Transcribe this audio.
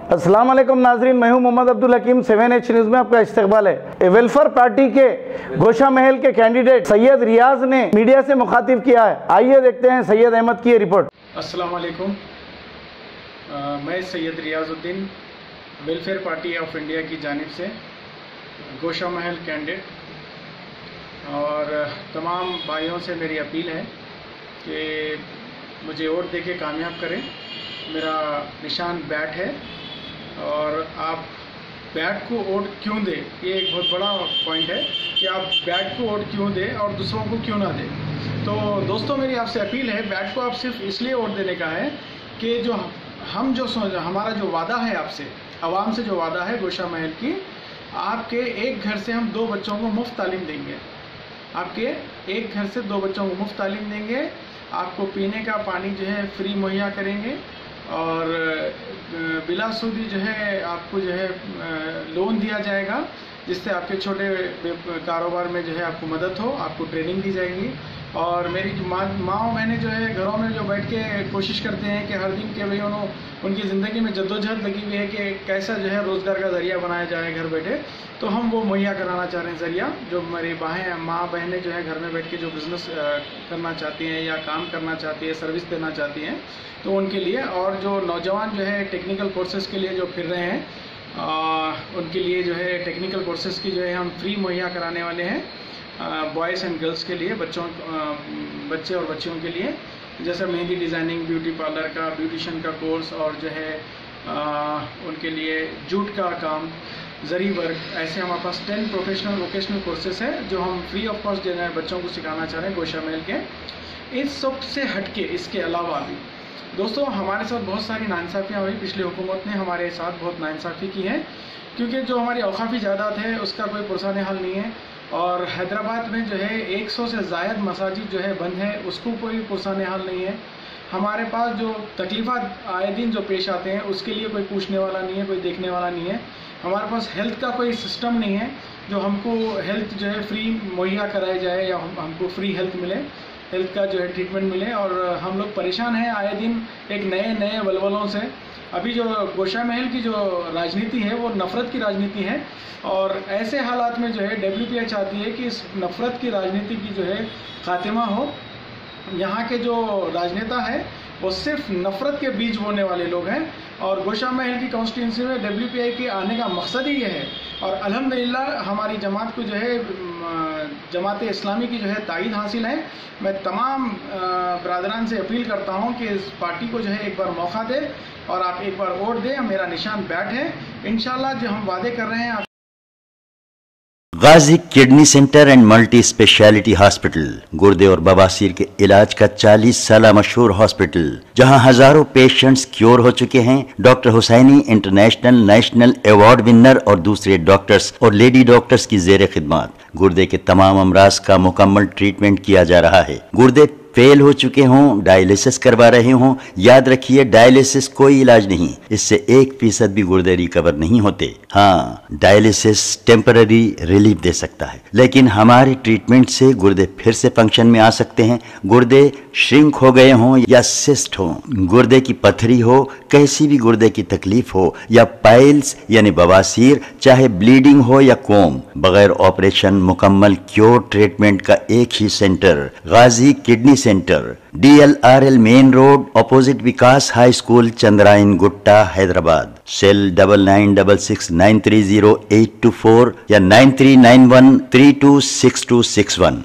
अस्सलाम वालेकुम नाजरीन, मैं हूं मोहम्मद अब्दुल हकीम। 7H न्यूज़ में आपका इस्तकबाल है। वेलफेयर पार्टी के गोशा महल के कैंडिडेट सैयद रियाज ने मीडिया से मुखातिब किया है। आइए देखते हैं सैयद अहमद की रिपोर्ट। अस्सलाम वालेकुम, मैं Syed Riyazuddin welfare party of India की जानिब से गोशा महल कैंडिडेट और तमाम भाइयों से मेरी अपील है कि मुझे वोट देके कामयाब करें। मेरा निशान बैट है और आप बैट को वोट क्यों दें, ये एक बहुत बड़ा पॉइंट है कि आप बैट को वोट क्यों दें और दूसरों को क्यों ना दें। तो दोस्तों, मेरी आपसे अपील है, बैट को आप सिर्फ इसलिए वोट देने का है कि हमारा जो वादा है आपसे, आवाम से जो वादा है गोशा महल की, आपके एक घर से हम 2 बच्चों को मुफ्त तालीम देंगे। आपके एक घर से 2 बच्चों को मुफ्त तालीम देंगे। आपको पीने का पानी जो है फ्री मुहैया करेंगे और बिला सूदी जो है आपको जो है लोन दिया जाएगा, जिससे आपके छोटे कारोबार में जो है आपको मदद हो, आपको ट्रेनिंग दी जाएगी। और मेरी माँ और बहनें जो है घरों में जो बैठ के कोशिश करते हैं कि हर दिन के भाई उनकी ज़िंदगी में जद्दोजहद लगी हुई है कि कैसा जो है रोज़गार का ज़रिया बनाया जाए घर बैठे, तो हम वो मुहैया कराना चाह रहे हैं ज़रिया। जो मेरी माँ बहनें जो है घर में बैठ के जो बिज़नेस करना चाहती हैं या काम करना चाहती है, सर्विस देना चाहती हैं, तो उनके लिए, और जो नौजवान जो है टेक्निकल कोर्सेज़ के लिए जो फिर रहे हैं, उनके लिए जो है टेक्निकल कोर्सेज़ की जो है हम फ्री मुहैया कराने वाले हैं, बॉयज़ एंड गर्ल्स के लिए, बच्चे और बच्चियों के लिए, जैसे मेहंदी डिज़ाइनिंग, ब्यूटी पार्लर का, ब्यूटिशियन का कोर्स, और जो है उनके लिए जूट का काम, जरी वर्क, ऐसे हमारे पास 10 प्रोफेशनल वोकेशनल कोर्सेज हैं जो हम फ्री ऑफ कॉस्ट जो है बच्चों को सिखाना चाह रहे हैं गोशा महल के। इस सब से हटके इसके अलावा भी दोस्तों हमारे साथ बहुत सारी नाइंसाफ़ियाँ हुई। पिछली हुकूमत ने हमारे साथ बहुत नाइंसाफ़ी की है, क्योंकि जो हमारी औकाफ़ी जायदाद है उसका कोई पुरसाने हाल नहीं है, और हैदराबाद में जो है 100 से ज़ायद मसाजिद जो है बंद है, उसको कोई पुरसाने हाल नहीं है। हमारे पास जो तकलीफ़ात आए दिन जो पेश आते हैं उसके लिए कोई पूछने वाला नहीं है, कोई देखने वाला नहीं है। हमारे पास हेल्थ का कोई सिस्टम नहीं है जो हमको हेल्थ जो है फ्री मुहैया कराई जाए या हमको फ्री हेल्थ मिले, हेल्थ का जो है ट्रीटमेंट मिले। और हम लोग परेशान हैं आए दिन एक नए वलवलों से। अभी जो गोशा महल की जो राजनीति है वो नफ़रत की राजनीति है, और ऐसे हालात में जो है WPI चाहती है कि इस नफ़रत की राजनीति की जो है खात्मा हो। यहाँ के जो राजनेता है वो सिर्फ नफ़रत के बीज बोने वाले लोग हैं, और गोशा महल की कॉन्स्टिट्यूंसी में WPI के आने का मकसद ही ये है। और अल्हम्दुलिल्लाह हमारी जमात को जो है जमात इस्लामी की जो है तायद हासिल है। मैं तमाम बरादरान से अपील करता हूँ कि इस पार्टी को जो है एक बार मौका दे और आप एक बार वोट दें। मेरा निशान बैट है। इंशाल्लाह जो हम वादे कर रहे हैं। Ghazi kidney centre and multi speciality hospital, गुर्दे और बवासीर के इलाज का 40 साल मशहूर हॉस्पिटल, जहां हजारों पेशेंट्स क्योर हो चुके हैं। Doctor Husaini international national award winner और दूसरे डॉक्टर्स और लेडी डॉक्टर्स की जेर खिदमत गुर्दे के तमाम अमराज का मुकम्मल ट्रीटमेंट किया जा रहा है। गुर्दे फेल हो चुके हों, डायलिसिस करवा रहे हों, याद रखिए डायलिसिस कोई इलाज नहीं, इससे 1% भी गुर्दे रिकवर नहीं होते। हाँ, डायलिसिस टेम्पररी रिलीफ दे सकता है, लेकिन हमारे ट्रीटमेंट से गुर्दे फिर से फंक्शन में आ सकते हैं। गुर्दे श्रिंक हो गए हों या सिस्ट हो, गुर्दे की पथरी हो, कैसी भी गुर्दे की तकलीफ हो, या पाइल्स यानी बवासीर, चाहे ब्लीडिंग हो या कोम, बगैर ऑपरेशन मुकम्मल क्योर ट्रीटमेंट का एक ही centre, Ghazi kidney centre, DLRL main road, opposite Vikas high school, Chandrayangutta, Hyderabad. Cell 9966930824 या 9391326261।